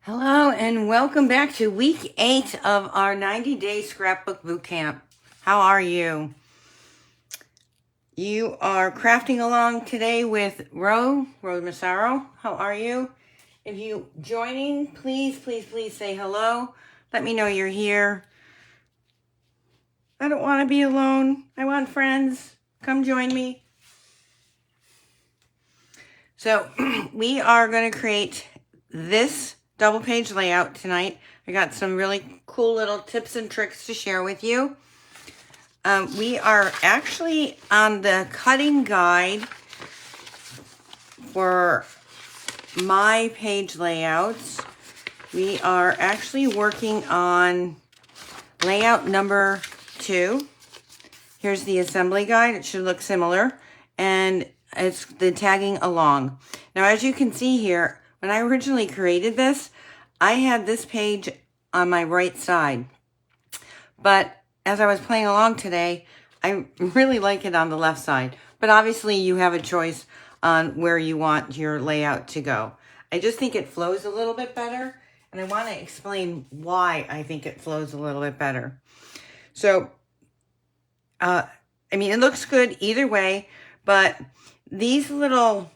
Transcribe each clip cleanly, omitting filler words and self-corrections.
Hello and welcome back to week 8 of our 90-day scrapbook boot camp. How are you? You are crafting along today with Rose Massaro. How are you? If you joining, please say hello. Let me know you're here. I don't want to be alone. I want friends. Come join me. So we are going to create this double page layout tonight. I got some really cool little tips and tricks to share with you. We are actually on the cutting guide for my page layouts. We are actually working on layout number 2. Here's the assembly guide. It should look similar, and it's the tagging along. Now, as you can see here, when I originally created this, I had this page on my right side, but as I was playing along today, I really like it on the left side. But obviously you have a choice on where you want your layout to go. I just think it flows a little bit better, and I want to explain why I think it flows a little bit better. So, I mean, it looks good either way, but these little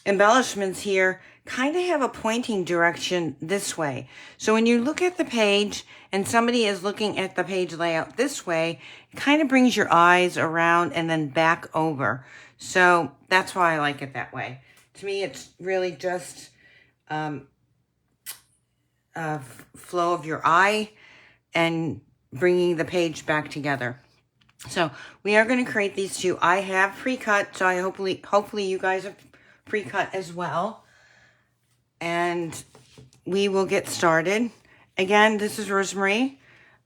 embellishments here kind of have a pointing direction this way. So when you look at the page and somebody is looking at the page layout this way, it kind of brings your eyes around and then back over. So that's why I like it that way. To me, it's really just a flow of your eye and bringing the page back together. So we are going to create these two. I have pre-cut, so I hopefully you guys have pre-cut as well. And we will get started. Again, this is Rosemary,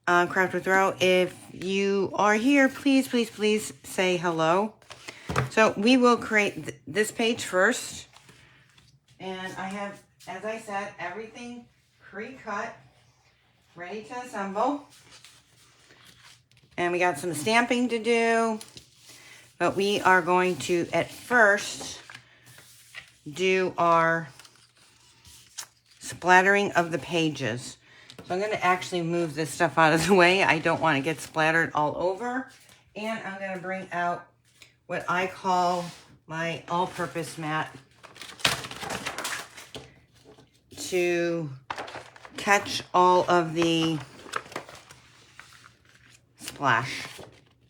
Craft with Ro. If you are here, please say hello. So we will create this page first. And I have, as I said, everything pre-cut, ready to assemble. And we got some stamping to do. But we are going to, at first, do our splattering of the pages. So I'm going to actually move this stuff out of the way. I don't want to get splattered all over. And I'm going to bring out what I call my all-purpose mat to catch all of the splash,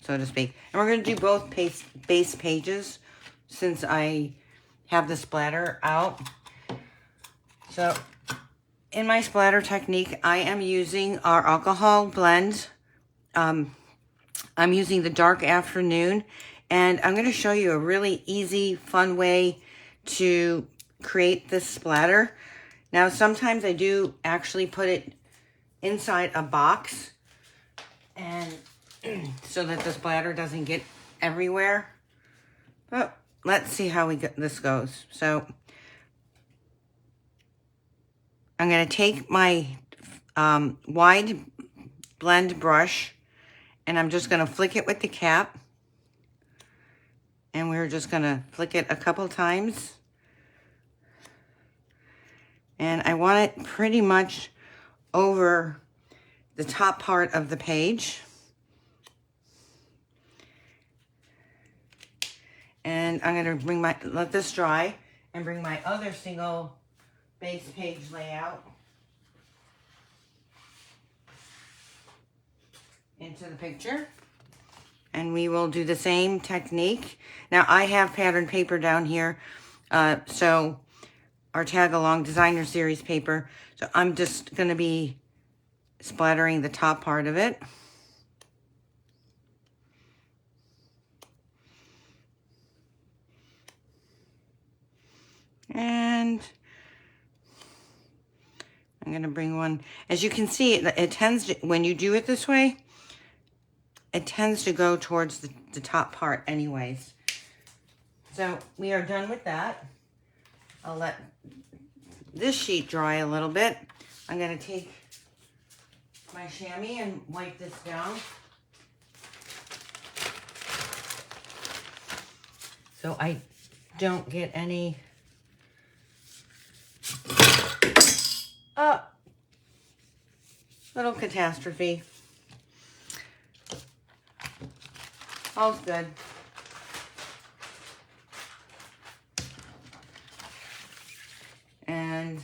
so to speak. And we're going to do both base pages since I have the splatter out. So in my splatter technique, I am using our alcohol blend. I'm using the Dark Afternoon, and I'm going to show you a really easy, fun way to create this splatter. Now, sometimes I do actually put it inside a box, and so that the splatter doesn't get everywhere. But let's see how this goes. So I'm going to take my wide blend brush, and I'm just going to flick it with the cap. And we're just going to flick it a couple times. And I want it pretty much over the top part of the page. And I'm going to let this dry and bring my other single base page layout into the picture. And we will do the same technique. Now I have patterned paper down here. So our tag along designer series paper. So I'm just going to be splattering the top part of it. And I'm going to bring one. As you can see, it tends to, when you do it this way, it tends to go towards the top part anyways. So we are done with that. I'll let this sheet dry a little bit. I'm going to take my chamois and wipe this down. So I don't get any Little catastrophe. All's good. And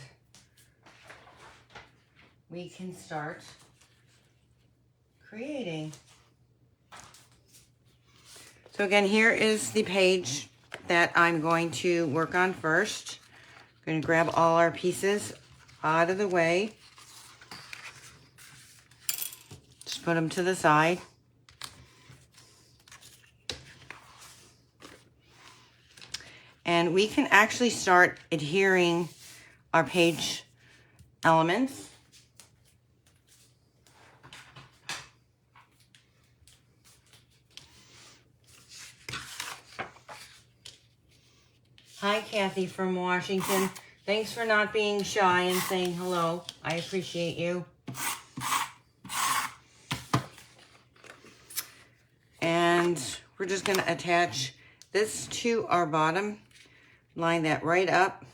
we can start creating. So again, here is the page that I'm going to work on first. I'm going to grab all our pieces out of the way. Just put them to the side. And we can actually start adhering our page elements. Hi, Kathy from Washington. Thanks for not being shy and saying hello. I appreciate you. And we're just going to attach this to our bottom. Line that right up.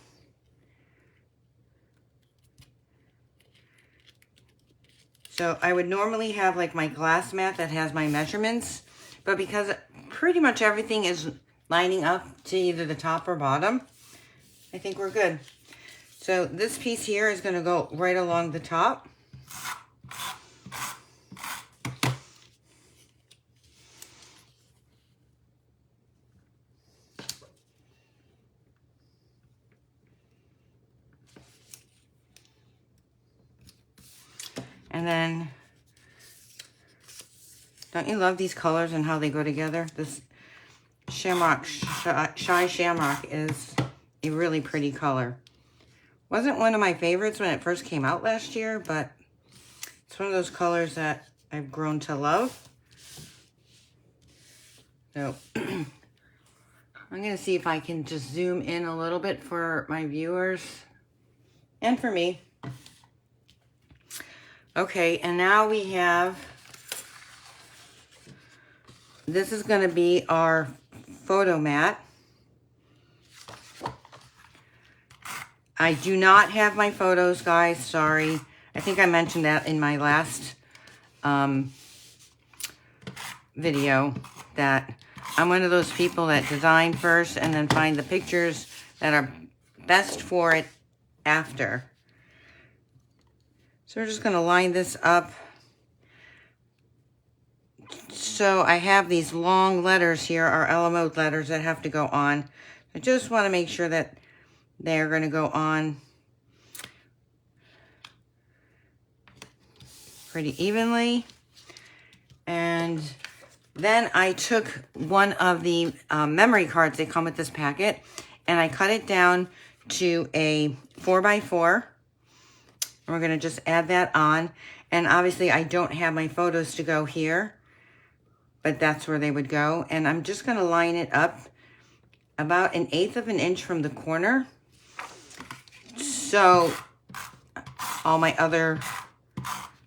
So I would normally have like my glass mat that has my measurements, but because pretty much everything is lining up to either the top or bottom, I think we're good. So this piece here is going to go right along the top. And then, don't you love these colors and how they go together? This shamrock, shy shamrock is a really pretty color. Wasn't one of my favorites when it first came out last year, but it's one of those colors that I've grown to love. So, I'm going to see if I can just zoom in a little bit for my viewers and for me. Okay, and now we have, this is going to be our photo mat. I do not have my photos, guys, sorry. I think I mentioned that in my last video, that I'm one of those people that design first and then find the pictures that are best for it after. So we're just going to line this up. So I have these long letters here, our LMO letters that have to go on. I just want to make sure that they're going to go on pretty evenly. And then I took one of the memory cards that come with this packet, and I cut it down to a 4x4. We're going to just add that on. And obviously I don't have my photos to go here, but that's where they would go. And I'm just going to line it up about 1/8 of an inch from the corner, so all my other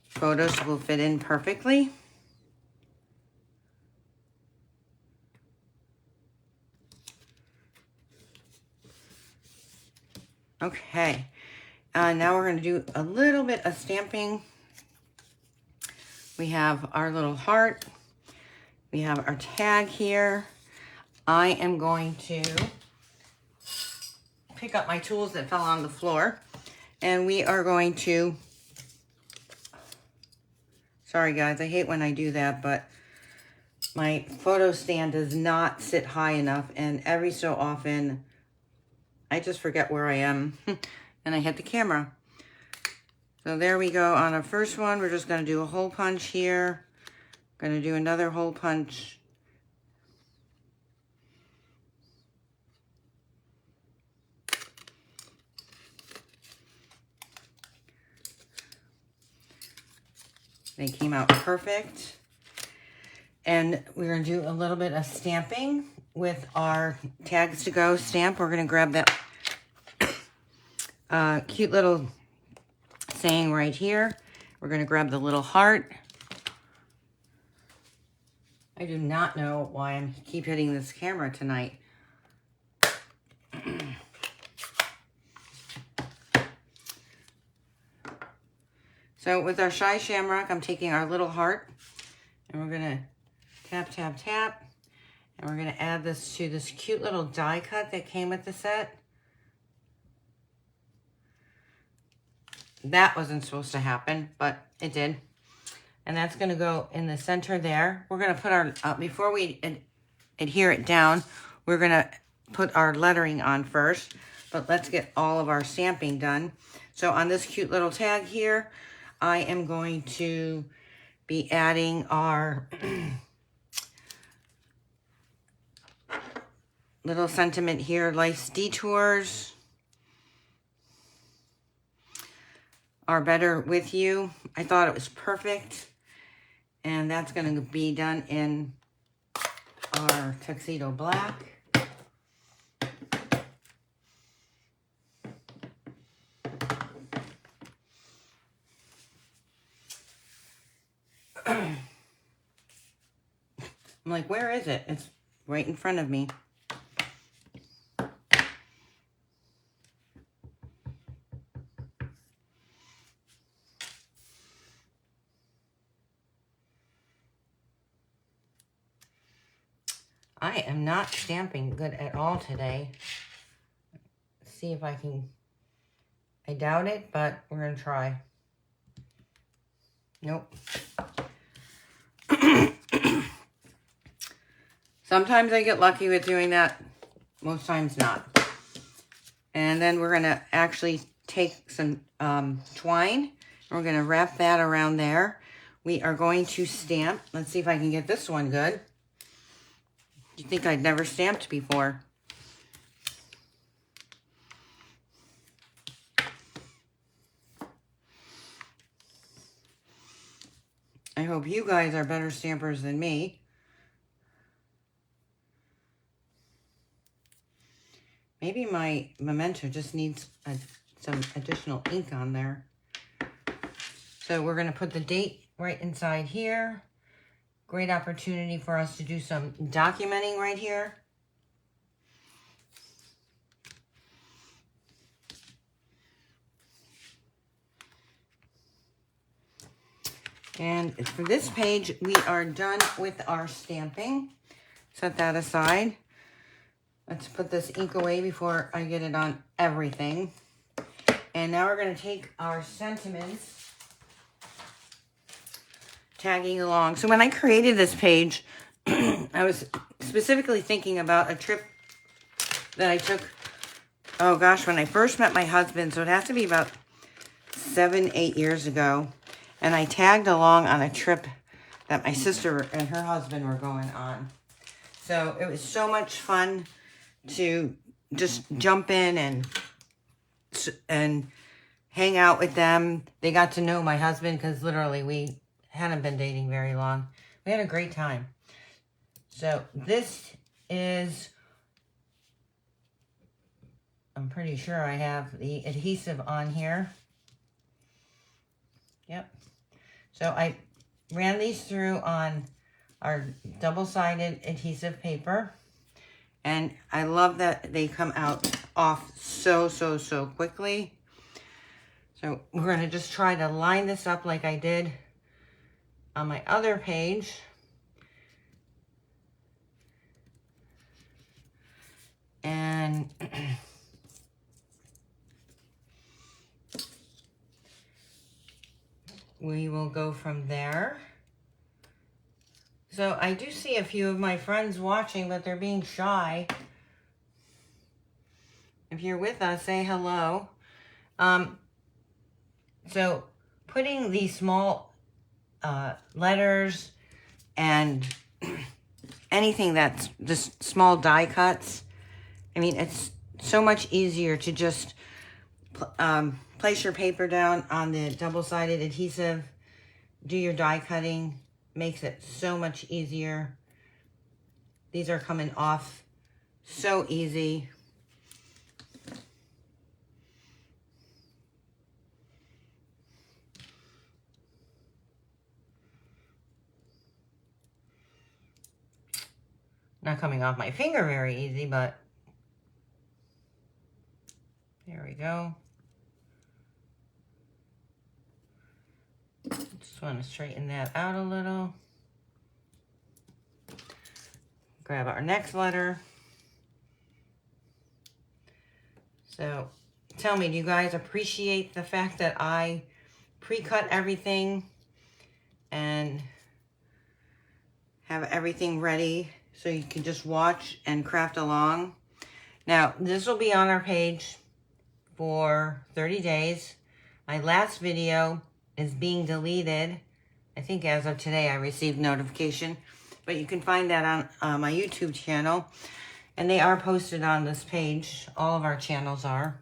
photos will fit in perfectly. Okay. Now we're going to do a little bit of stamping. We have our little heart. We have our tag here. I am going to pick up my tools that fell on the floor. And we are going to, sorry guys, I hate when I do that, but my photo stand does not sit high enough. And every so often, I just forget where I am. And I hit the camera. So there we go on our first one. We're just going to do a hole punch here. Going to do another hole punch. They came out perfect. And we're going to do a little bit of stamping with our tags to go stamp. We're going to grab that cute little saying right here. We're going to grab the little heart. I do not know why I keep hitting this camera tonight. So with our Shy Shamrock, I'm taking our little heart and we're going to tap, tap, tap. And we're going to add this to this cute little die cut that came with the set. That wasn't supposed to happen, but it did. And that's going to go in the center there. We're going to put our, before we adhere it down, we're going to put our lettering on first. But let's get all of our stamping done. So on this cute little tag here, I am going to be adding our little sentiment here, life's detours are better with you. I thought it was perfect. And that's going to be done in our tuxedo black. I'm like, where is it? It's right in front of me. I am not stamping good at all today. Let's see if I can. I doubt it, but we're going to try. Nope. Sometimes I get lucky with doing that. Most times not. And then we're going to actually take some twine. And we're going to wrap that around there. We are going to stamp. Let's see if I can get this one good. You think I'd never stamped before. I hope you guys are better stampers than me. Maybe my memento just needs some additional ink on there. So we're going to put the date right inside here. Great opportunity for us to do some documenting right here. And for this page, we are done with our stamping. Set that aside. Let's put this ink away before I get it on everything. And now we're going to take our sentiments, tagging along. So when I created this page, I was specifically thinking about a trip that I took, oh gosh, when I first met my husband. So it has to be about 7-8 years ago. And I tagged along on a trip that my sister and her husband were going on. So it was so much fun to just jump in and hang out with them. They got to know my husband because literally we hadn't been dating very long. We had a great time. So this is, I'm pretty sure I have the adhesive on here. Yep. So I ran these through on our double-sided adhesive paper. And I love that they come out off so quickly. So we're going to just try to line this up like I did on my other page. And we will go from there. So I do see a few of my friends watching, but they're being shy. If you're with us, say hello. So putting these small letters and anything that's just small die cuts, I mean, it's so much easier to just place your paper down on the double-sided adhesive, do your die cutting, makes it so much easier. These are coming off so easy. Not coming off my finger very easy, but there we go. Just want to straighten that out a little. Grab our next letter. So tell me, do you guys appreciate the fact that I pre-cut everything and have everything ready so you can just watch and craft along? Now, this will be on our page for 30 days. My last video is being deleted. I think as of today I received notification, but you can find that on my YouTube channel, and they are posted on this page. All of our channels are.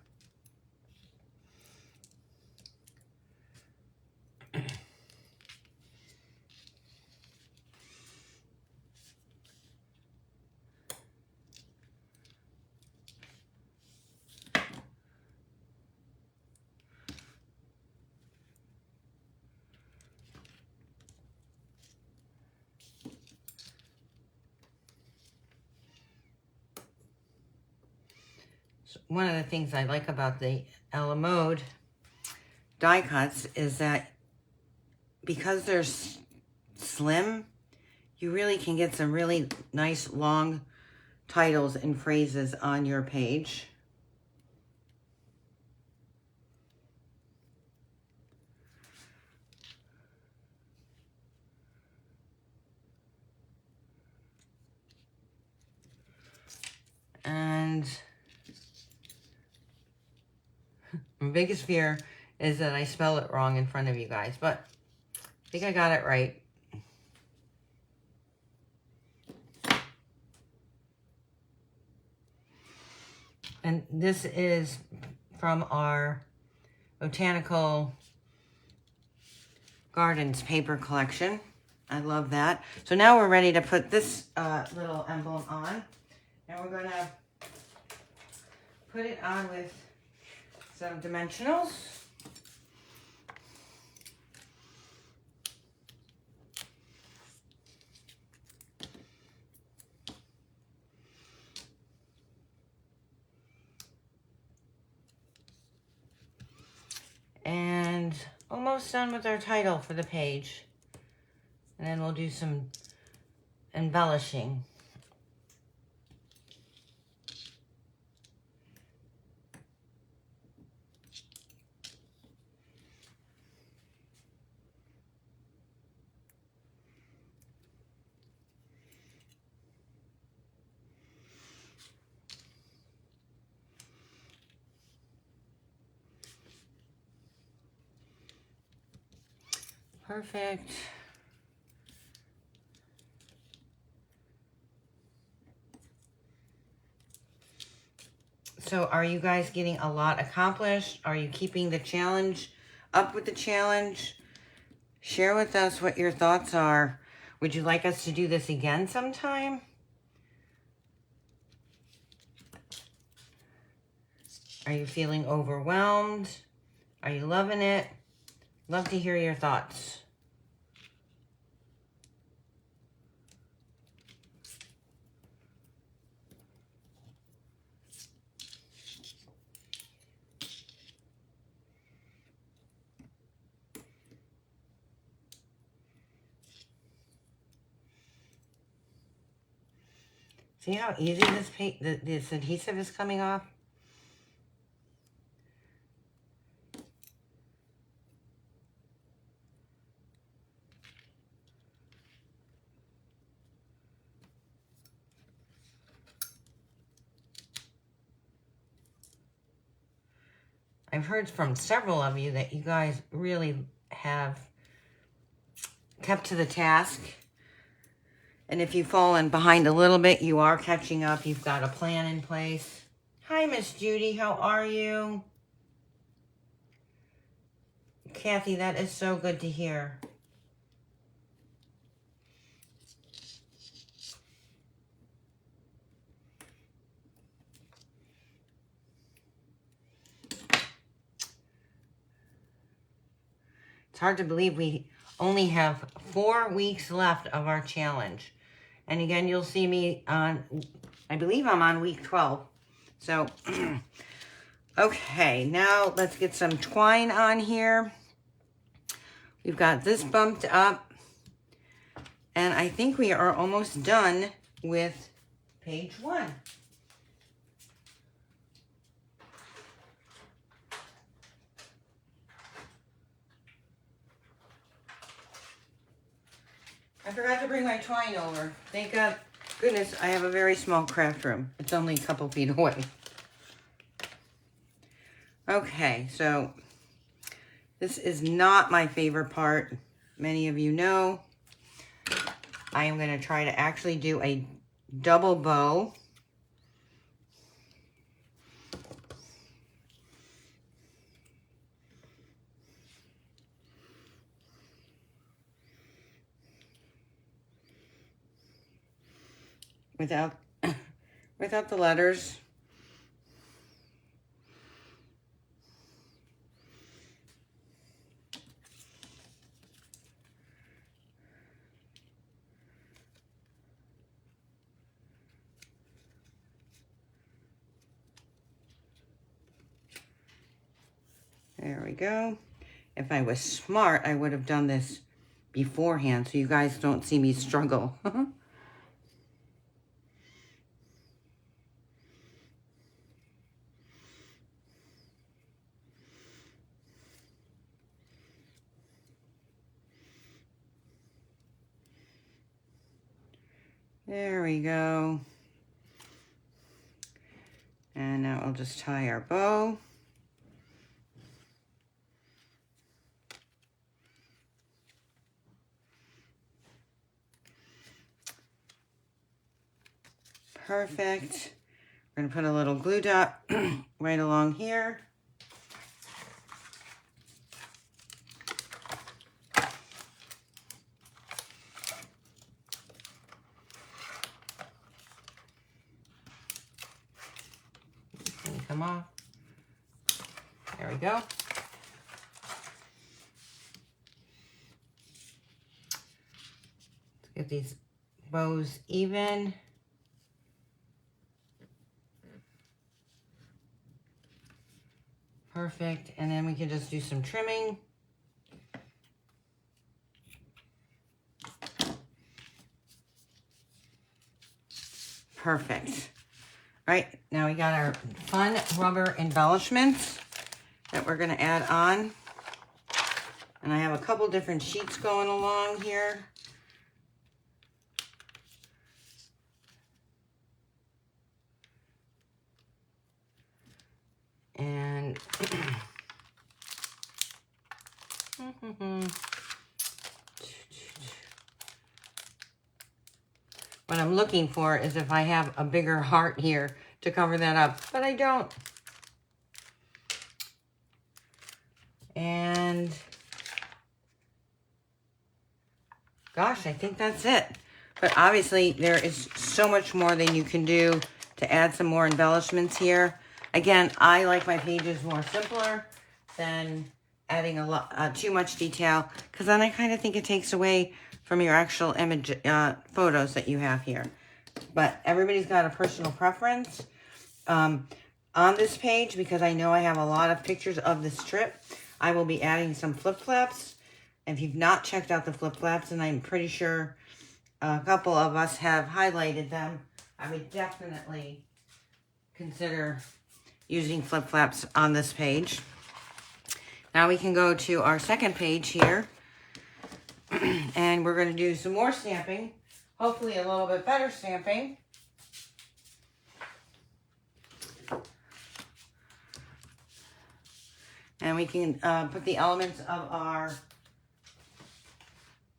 One of the things I like about the Ella Mode die cuts is that because they're slim, you really can get some really nice long titles and phrases on your page. And my biggest fear is that I spell it wrong in front of you guys, but I think I got it right. And this is from our Botanical Gardens paper collection. I love that. So now we're ready to put this little emblem on. And we're going to put it on with some dimensionals. And almost done with our title for the page. And then we'll do some embellishing. Perfect. So are you guys getting a lot accomplished? Are you keeping the challenge up with the challenge? Share with us what your thoughts are. Would you like us to do this again sometime? Are you feeling overwhelmed? Are you loving it? Love to hear your thoughts. See how easy this adhesive is coming off? I've heard from several of you that you guys really have kept to the task. And if you've fallen behind a little bit, you are catching up. You've got a plan in place. Hi, Miss Judy. How are you? Kathy, that is so good to hear. It's hard to believe we only have 4 weeks left of our challenge. And again, you'll see me on, I believe I'm on week 12. So, okay, now let's get some twine on here. We've got this bumped up, and I think we are almost done with page 1. I forgot to bring my twine over. Thank goodness I have a very small craft room. It's only a couple feet away. Okay, so this is not my favorite part. Many of you know. I am going to try to actually do a double bow. Without the letters. There we go. If I was smart, I would have done this beforehand so you guys don't see me struggle. There we go. And now I'll just tie our bow. Perfect. We're going to put a little glue dot right along here. Come off. There we go. Let's get these bows even. Perfect. And then we can just do some trimming. Perfect. All right, now we got our fun rubber embellishments that we're going to add on. And I have a couple different sheets going along here. And what I'm looking for is if I have a bigger heart here to cover that up, but I don't. And gosh, I think that's it. But obviously there is so much more that you can do to add some more embellishments here. Again, I like my pages more simpler than adding a lot too much detail, because then I kind of think it takes away from your actual image photos that you have here. But everybody's got a personal preference on this page, because I know I have a lot of pictures of this trip. I will be adding some flip-flaps. If you've not checked out the flip-flaps, and I'm pretty sure a couple of us have highlighted them, I would definitely consider using flip-flaps on this page. Now we can go to our second page here, and we're going to do some more stamping, hopefully a little bit better stamping. And we can put the elements of our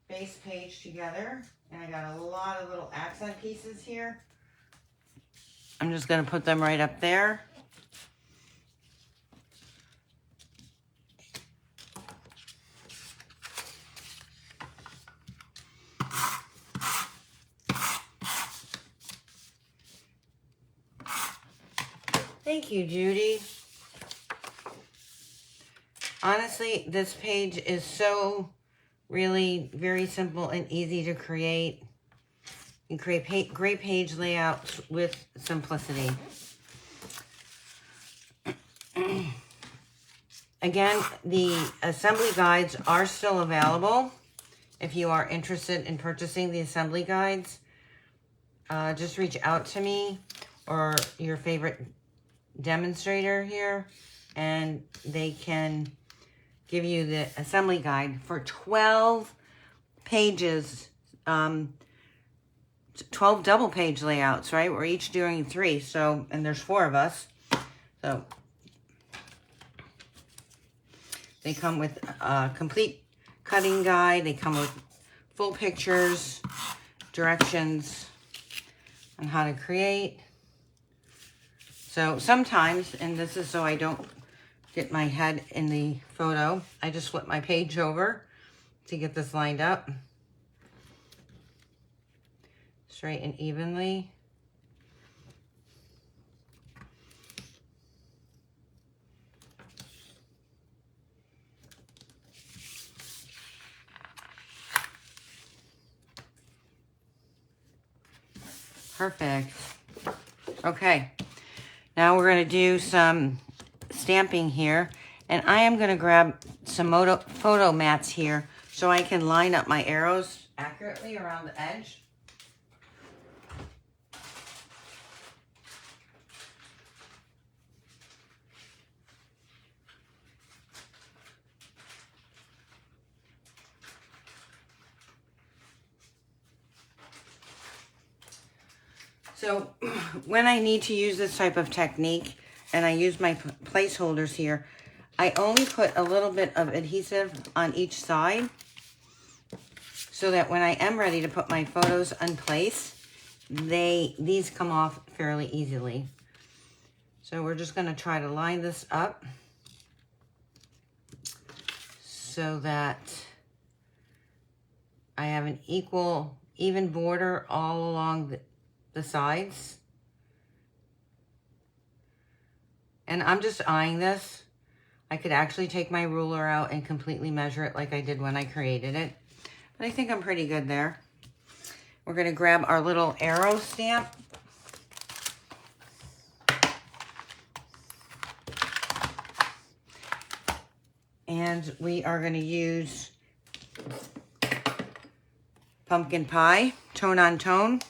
base page together. And I got a lot of little accent pieces here. I'm just going to put them right up there. Thank you, Judy. Honestly, this page is so really very simple and easy to create. You create great page layouts with simplicity. Again, the assembly guides are still available. If you are interested in purchasing the assembly guides, just reach out to me or your favorite demonstrator here, and they can give you the assembly guide for 12 pages, 12 double page layouts, right? We're each doing 3, so, and there's 4 of us. So they come with a complete cutting guide. They come with full pictures, directions on how to create. So sometimes, and this is so I don't get my head in the photo, I just flip my page over to get this lined up straight and evenly. Perfect. Okay, now we're going to do some stamping here, and I am going to grab some photo mats here so I can line up my arrows accurately around the edge. So when I need to use this type of technique, and I use my placeholders here, I only put a little bit of adhesive on each side so that when I am ready to put my photos in place, these come off fairly easily. So we're just going to try to line this up so that I have an even border all along the sides. And I'm just eyeing this. I could actually take my ruler out and completely measure it like I did when I created it. But I think I'm pretty good there. We're going to grab our little arrow stamp. And we are going to use pumpkin pie, tone on tone.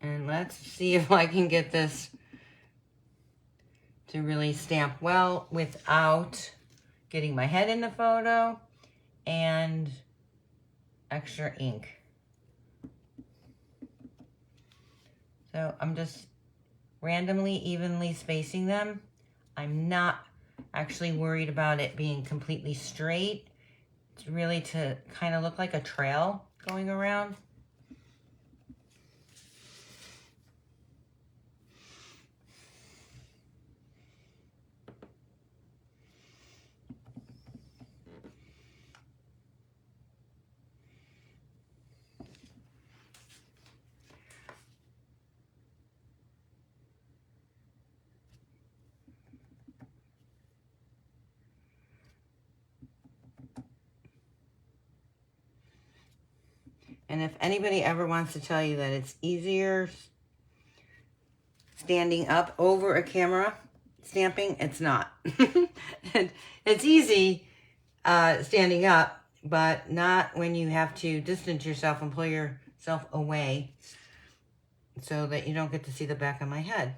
And let's see if I can get this to really stamp well without getting my head in the photo and extra ink. So I'm just randomly, evenly spacing them. I'm not actually worried about it being completely straight. It's really to kind of look like a trail going around. And if anybody ever wants to tell you that it's easier standing up over a camera stamping, it's not. It's easy standing up, but not when you have to distance yourself and pull yourself away so that you don't get to see the back of my head.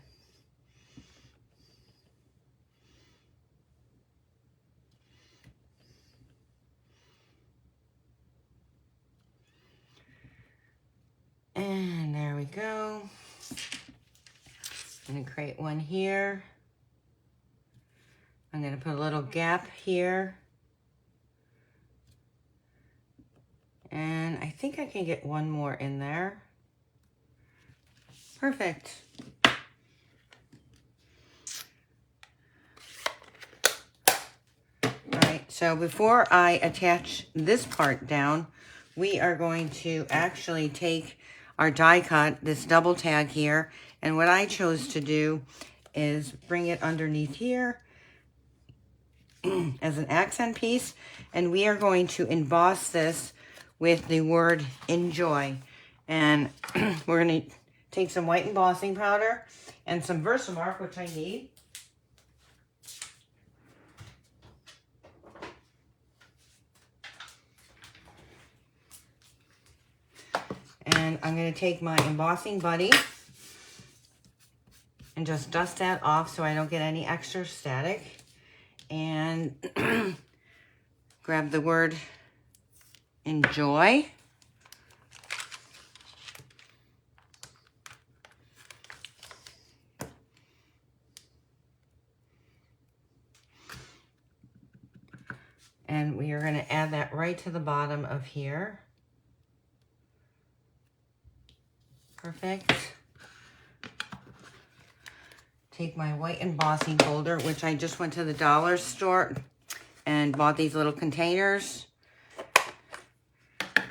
And there we go. I'm going to create one here. I'm going to put a little gap here. And I think I can get one more in there. Perfect. All right, so before I attach this part down, we are going to actually take our die cut, this double tag here, and what I chose to do is bring it underneath here as an accent piece, and we are going to emboss this with the word enjoy. And we're going to take some white embossing powder and some Versamark, which I need. And I'm going to take my embossing buddy and just dust that off so I don't get any extra static. And grab the word enjoy. And we are going to add that right to the bottom of here. Perfect. Take my white embossing folder, which I just went to the dollar store and bought these little containers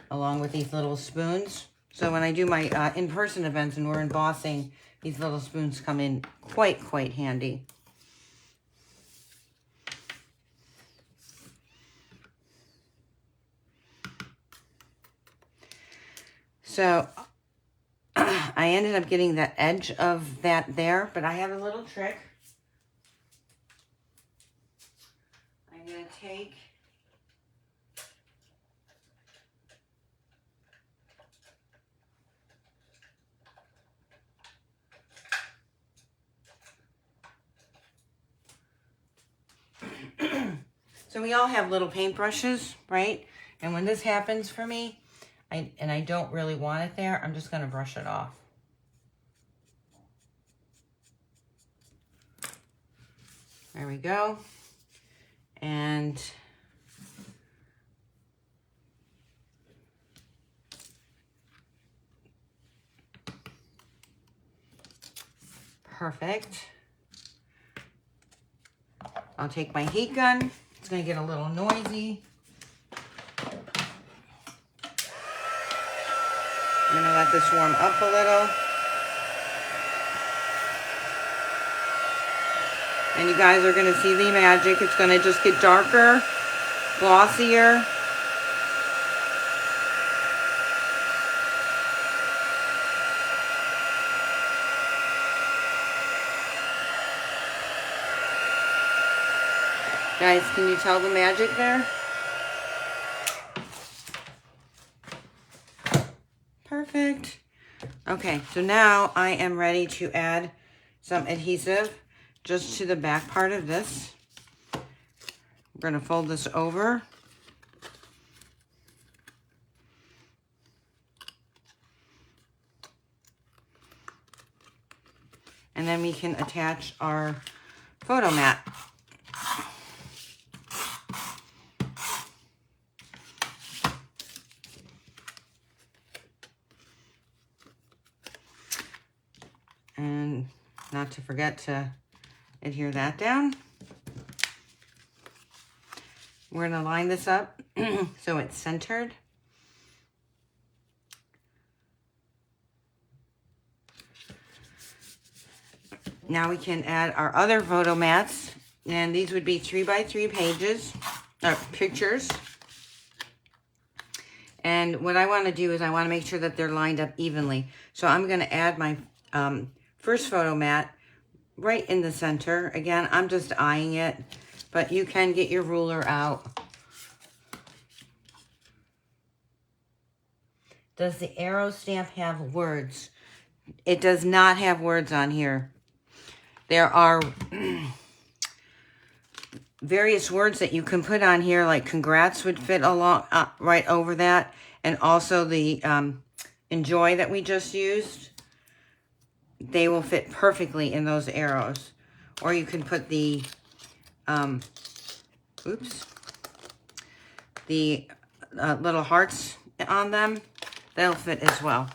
along with these little spoons. So when I do my in-person events and we're embossing, these little spoons come in quite handy. So I ended up getting the edge of that there, but I have a little trick. I'm going to take so we all have little paintbrushes, right? And when this happens for me, I don't really want it there, I'm just going to brush it off. There we go. And perfect. I'll take my heat gun. It's going to get a little noisy. I'm going to let this warm up a little. And you guys are going to see the magic. It's going to just get darker, glossier. Guys, can you tell the magic there? Perfect. Okay, so now I am ready to add some adhesive just to the back part of this. We're going to fold this over. And then we can attach our photo mat. And not to forget to adhere that down. We're going to line this up so it's centered. Now we can add our other photo mats, and these would be 3x3 pages, pictures. And what I want to do is I want to make sure that they're lined up evenly. So I'm going to add my first photo mat right in the center. Again, I'm just eyeing it, but you can get your ruler out. Does the arrow stamp have words? It does not have words on here. There are various words that you can put on here, like congrats would fit along right over that, and also the enjoy that we just used. They will fit perfectly in those arrows. Or you can put the the little hearts on them. They'll fit as well.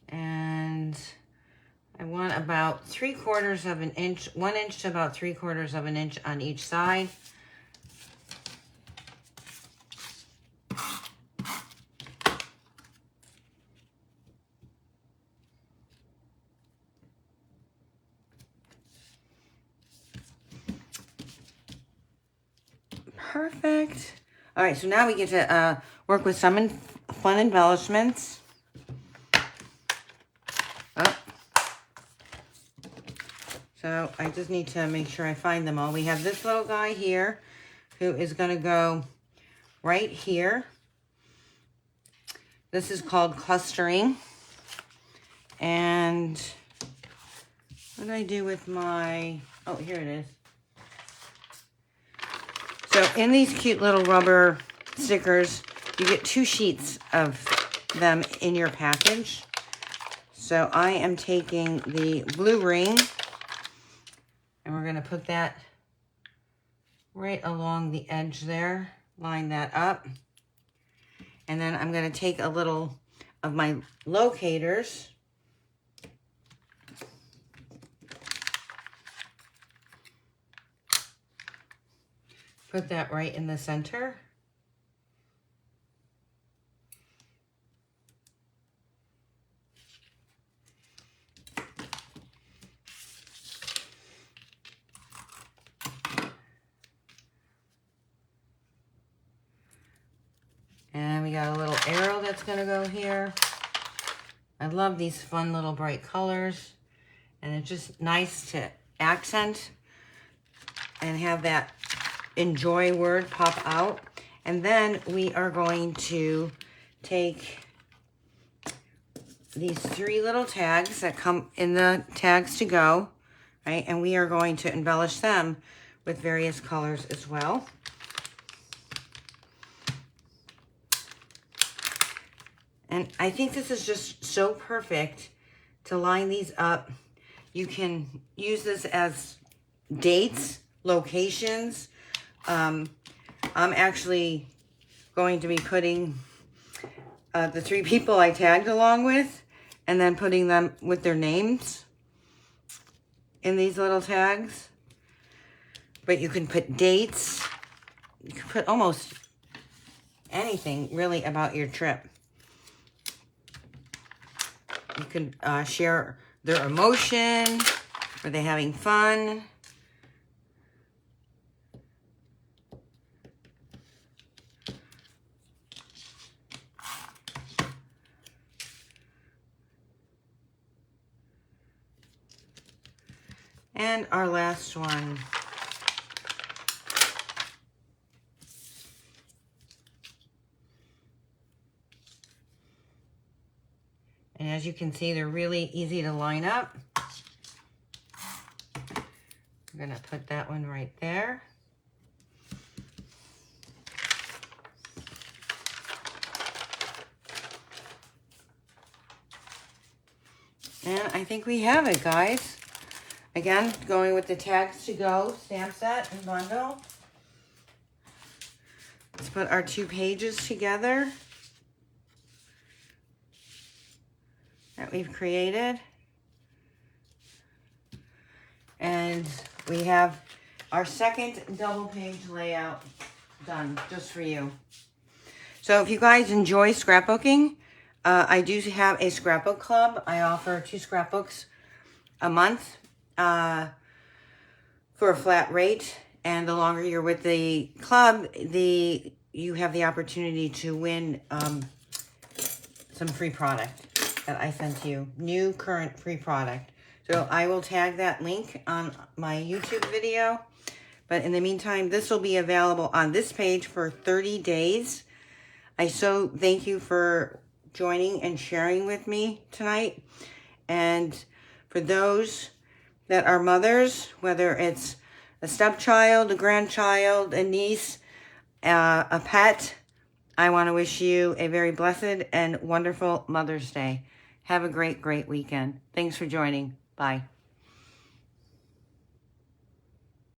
And I want about 3/4 of an inch, 1 inch to about 3/4 of an inch on each side. Perfect. All right, so now we get to work with some fun embellishments. Oh. So I just need to make sure I find them all. We have this little guy here who is going to go right here. This is called clustering. And what did I do with my, oh, here it is. So in these cute little rubber stickers, you get 2 sheets of them in your package. So I am taking the blue ring and we're going to put that right along the edge there, line that up. And then I'm going to take a little of my locators. Put that right in the center. And we got a little arrow that's going to go here. I love these fun little bright colors. And it's just nice to accent and have that enjoy word pop out. And then we are going to take these 3 little tags that come in the tags to go, right? And we are going to embellish them with various colors as well. And I think this is just so perfect to line these up. You can use this as dates, locations. I'm actually going to be putting the 3 people I tagged along with and then putting them with their names in these little tags. But you can put dates. You can put almost anything really about your trip. You can share their emotion. Are they having fun? And our last one. And as you can see, they're really easy to line up. I'm going to put that one right there. And I think we have it, guys. Again, going with the tags to go, stamp set and bundle. Let's put our 2 pages together that we've created. And we have our second double page layout done just for you. So if you guys enjoy scrapbooking, I do have a scrapbook club. I offer 2 scrapbooks a month for a flat rate. And the longer you're with the club, you have the opportunity to win some free product that I sent to you. New current free product. So I will tag that link on my YouTube video. But in the meantime, this will be available on this page for 30 days. I so thank you for joining and sharing with me tonight. And for those that are mothers, whether it's a stepchild, a grandchild, a niece, a pet, I want to wish you a very blessed and wonderful Mother's Day. Have a great, great weekend. Thanks for joining. Bye.